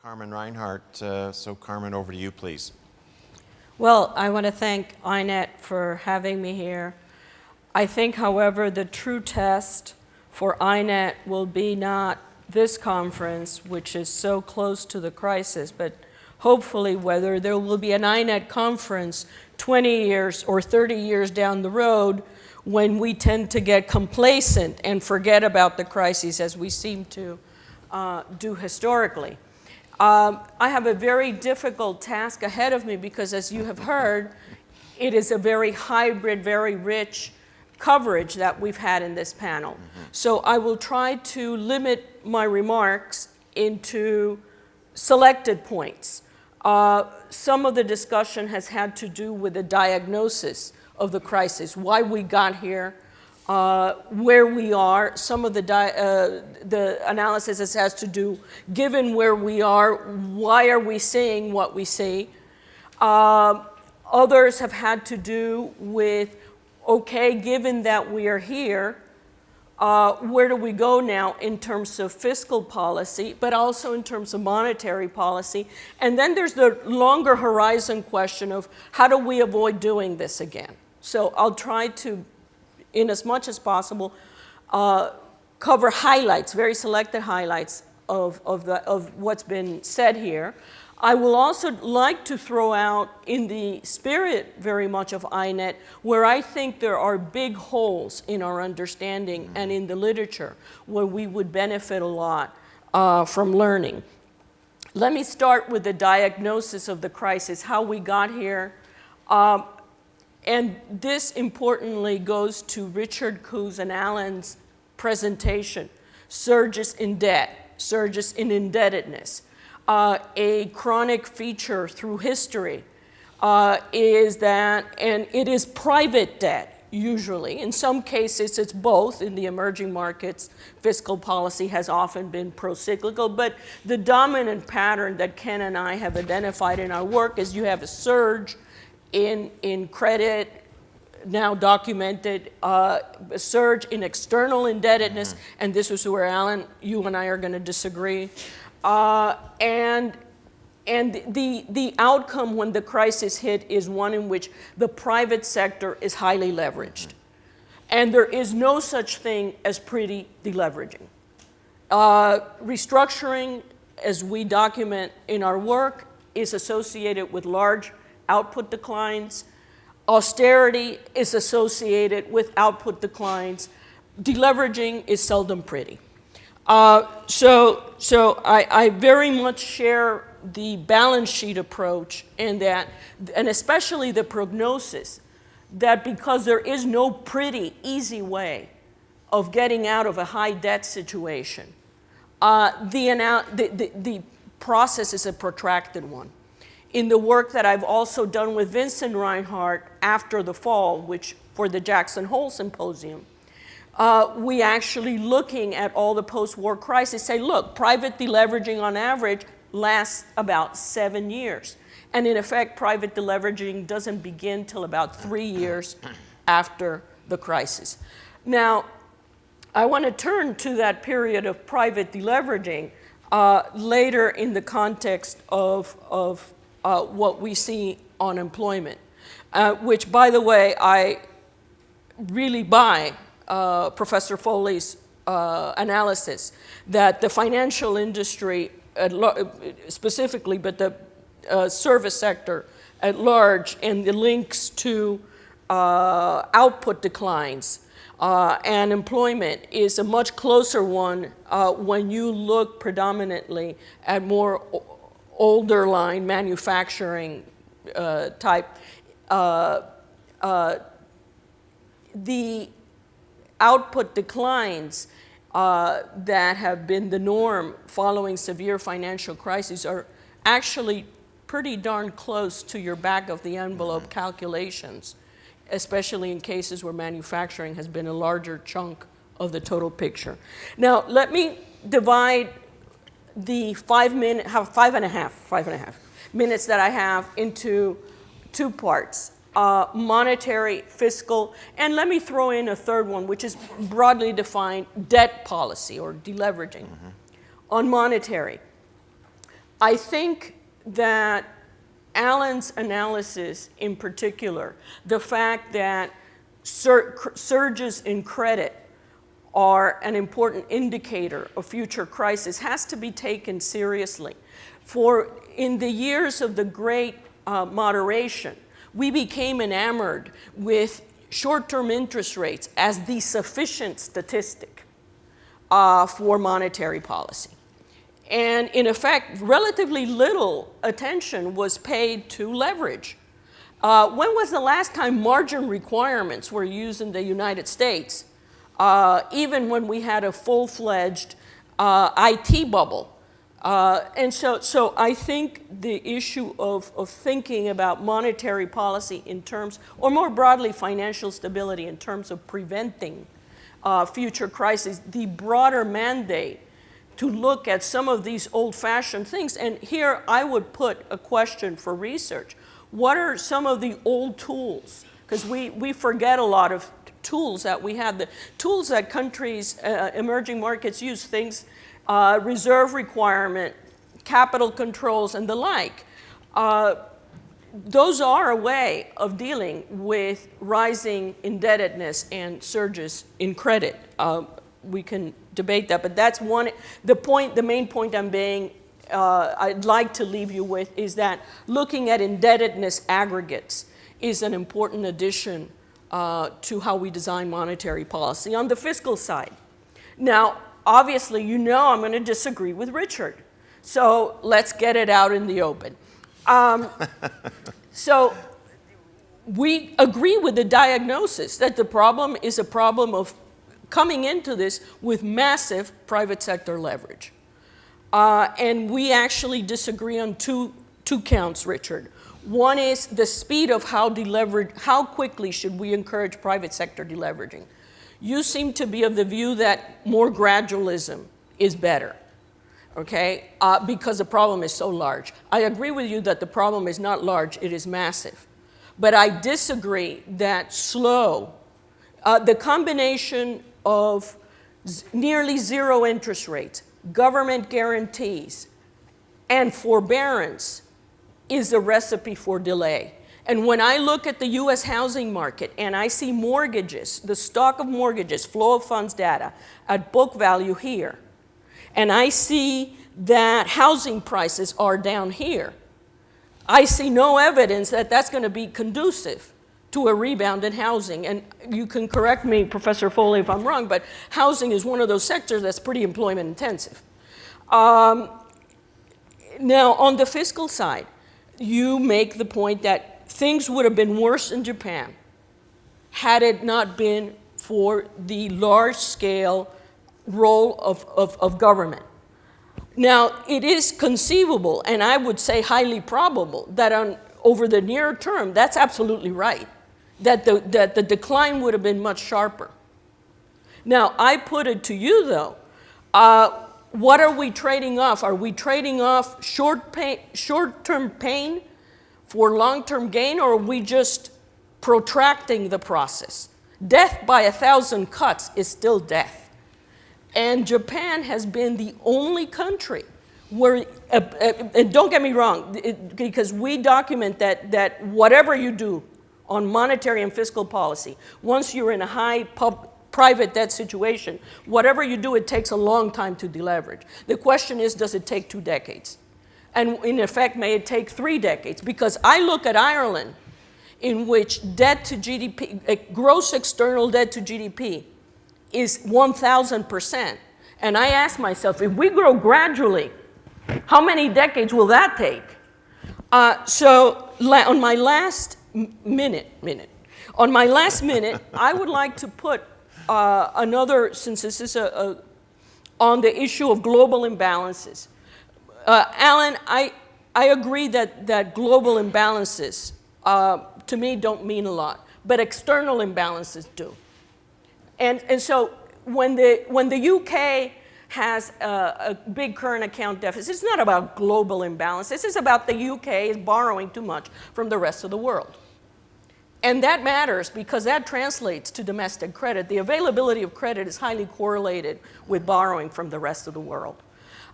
Carmen Reinhart. So Carmen, over to you, please. Well, I want to thank INET for having me here. I think, however, the true test for INET will be not this conference, which is so close to the crisis, but hopefully whether there will be an INET conference 20 years or 30 years down the road when we tend to get complacent and forget about the crises as we seem to do historically. I have a very difficult task ahead of me because, as you have heard, it is a very hybrid, very rich coverage that we've had in this panel. Mm-hmm. So I will try to limit my remarks into selected points. Some of the discussion has had to do with the diagnosis of the crisis, why we got here, where we are. Some of the analysis has to do, given where we are, why are we seeing what we see? Others have had to do with, okay, given that we are here, where do we go now in terms of fiscal policy, but also in terms of monetary policy? And then there's the longer horizon question of how do we avoid doing this again? So I'll try to, in as much as possible, cover highlights, very selected highlights of what's been said here. I will also like to throw out, in the spirit very much of INET, where I think there are big holes in our understanding and in the literature where we would benefit a lot from learning. Let me start with the diagnosis of the crisis, how we got here. And this, importantly, goes to Richard Koo's and Alan's presentation, surges in debt, surges in indebtedness. A chronic feature through history is that, and it is private debt, usually. In some cases, it's both. In the emerging markets, fiscal policy has often been pro-cyclical, but the dominant pattern that Ken and I have identified in our work is you have a surge in credit, now documented, a surge in external indebtedness, and this is where, Alan, you and I are going to disagree. And the outcome when the crisis hit is one in which the private sector is highly leveraged. And there is no such thing as pretty deleveraging. Restructuring, as we document in our work, is associated with large output declines. Austerity is associated with output declines. Deleveraging is seldom pretty. So I very much share the balance sheet approach and especially the prognosis that because there is no pretty, easy way of getting out of a high debt situation, the process is a protracted one. In the work that I've also done with Vincent Reinhart after the fall, which for the Jackson Hole Symposium, we actually looking at all the post-war crises say, look, private deleveraging on average lasts about 7 years. And in effect, private deleveraging doesn't begin till about 3 years after the crisis. Now, I want to turn to that period of private deleveraging later in the context of what we see on employment, which, by the way, I really buy Professor Foley's analysis that the financial industry, specifically, but the service sector at large, and the links to output declines and employment is a much closer one when you look predominantly at more older line manufacturing type. The output declines that have been the norm following severe financial crises are actually pretty darn close to your back of the envelope calculations, especially in cases where manufacturing has been a larger chunk of the total picture. Now, let me divide the 5 and a half minutes that I have into two parts. Monetary, fiscal, and let me throw in a third one, which is broadly defined debt policy or deleveraging. On monetary, I think that Alan's analysis in particular, the fact that surges in credit are an important indicator of future crisis, has to be taken seriously. For in the years of the great moderation, we became enamored with short-term interest rates as the sufficient statistic for monetary policy. And in effect, relatively little attention was paid to leverage. When was the last time margin requirements were used in the United States, even when we had a full-fledged IT bubble? And so I think the issue of thinking about monetary policy in terms, or more broadly financial stability in terms of preventing future crises, the broader mandate to look at some of these old-fashioned things. And here I would put a question for research. What are some of the old tools? Because we forget a lot of tools that we have. The tools that countries, emerging markets use, things, reserve requirement, capital controls, and the like. Those are a way of dealing with rising indebtedness and surges in credit. We can debate that, but that's one. The main point I'd like to leave you with is that looking at indebtedness aggregates is an important addition to how we design monetary policy. On the fiscal side, now, obviously, you know I'm going to disagree with Richard, so let's get it out in the open. So we agree with the diagnosis that the problem is a problem of coming into this with massive private sector leverage. And we actually disagree on two counts, Richard. One is the speed of how quickly should we encourage private sector deleveraging. You seem to be of the view that more gradualism is better, okay? Because the problem is so large. I agree with you that the problem is not large, it is massive. But I disagree that slow, the combination of nearly zero interest rates, government guarantees, and forbearance is a recipe for delay. And when I look at the US housing market and I see mortgages, the stock of mortgages, flow of funds data at book value here, and I see that housing prices are down here, I see no evidence that that's going to be conducive to a rebound in housing. And you can correct me, Professor Foley, if I'm wrong, but housing is one of those sectors that's pretty employment intensive. Now, on the fiscal side, you make the point that things would have been worse in Japan had it not been for the large-scale role of government. Now, it is conceivable, and I would say highly probable, that over the near term, that's absolutely right, that the decline would have been much sharper. Now, I put it to you, though, what are we trading off? Are we trading off short-term pain for long-term gain, or are we just protracting the process? Death by 1,000 cuts is still death. And Japan has been the only country where, and don't get me wrong, because we document that whatever you do on monetary and fiscal policy, once you're in a high private debt situation, whatever you do, it takes a long time to deleverage. The question is, does it take 2 decades? And in effect, may it take 3 decades? Because I look at Ireland, in which debt to GDP, gross external debt to GDP, is 1,000%. And I ask myself, if we grow gradually, how many decades will that take? So on my last minute, I would like to put another, since this is on the issue of global imbalances. Alan, I agree that global imbalances, to me, don't mean a lot, but external imbalances do. And so when the UK has a big current account deficit, it's not about global imbalance. This is about the UK is borrowing too much from the rest of the world. And that matters because that translates to domestic credit. The availability of credit is highly correlated with borrowing from the rest of the world.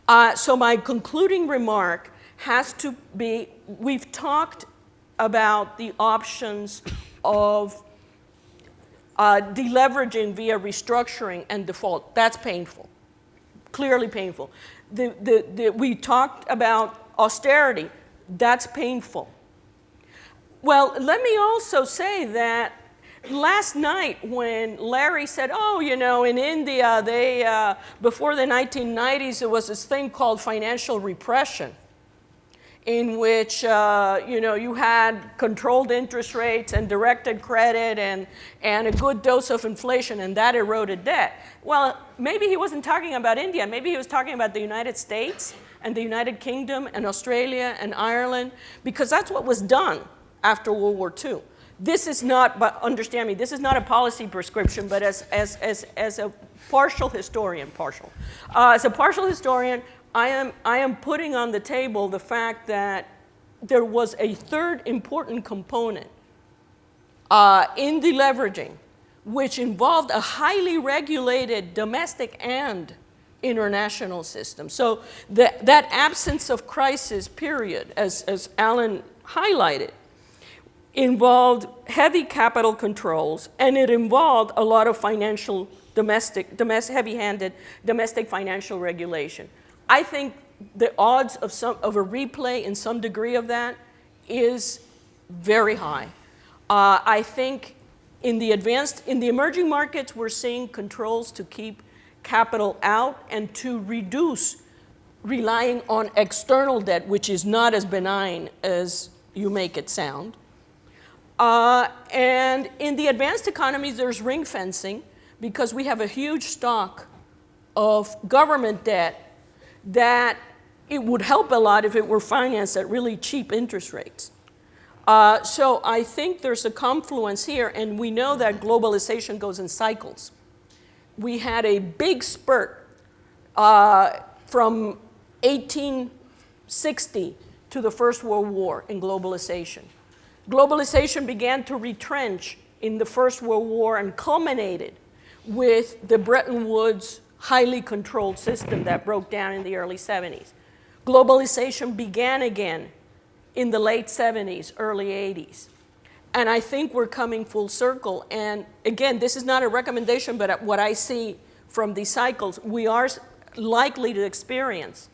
So my concluding remark has to be, we've talked about the options of deleveraging via restructuring and default. That's painful, clearly painful. We talked about austerity. That's painful. Well, let me also say that last night when Larry said, oh, you know, in India, before the 1990s, there was this thing called financial repression, in which you had controlled interest rates and directed credit and a good dose of inflation, and that eroded debt. Well, maybe he wasn't talking about India. Maybe he was talking about the United States and the United Kingdom and Australia and Ireland, because that's what was done after World War II. This is not, but understand me, this is not a policy prescription, but as a partial historian, as a partial historian, I am putting on the table the fact that there was a third important component in deleveraging, which involved a highly regulated domestic and international system. So that absence of crisis period, as Alan highlighted, involved heavy capital controls, and it involved a lot of financial heavy-handed domestic financial regulation. I think the odds of a replay in some degree of that is very high. I think in the emerging markets, we're seeing controls to keep capital out and to reduce relying on external debt, which is not as benign as you make it sound. And in the advanced economies, there's ring fencing because we have a huge stock of government debt that it would help a lot if it were financed at really cheap interest rates. So I think there's a confluence here, and we know that globalization goes in cycles. We had a big spurt from 1860 to the First World War in globalization. Globalization began to retrench in the First World War and culminated with the Bretton Woods highly controlled system that broke down in the early 70s. Globalization began again in the late 70s, early 80s. And I think we're coming full circle. And again, this is not a recommendation, but what I see from these cycles, we are likely to experience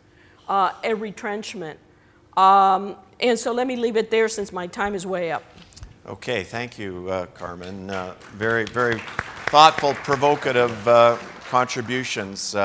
a retrenchment. And so let me leave it there since my time is way up. Okay, thank you, Carmen. Very, very thoughtful, provocative contributions.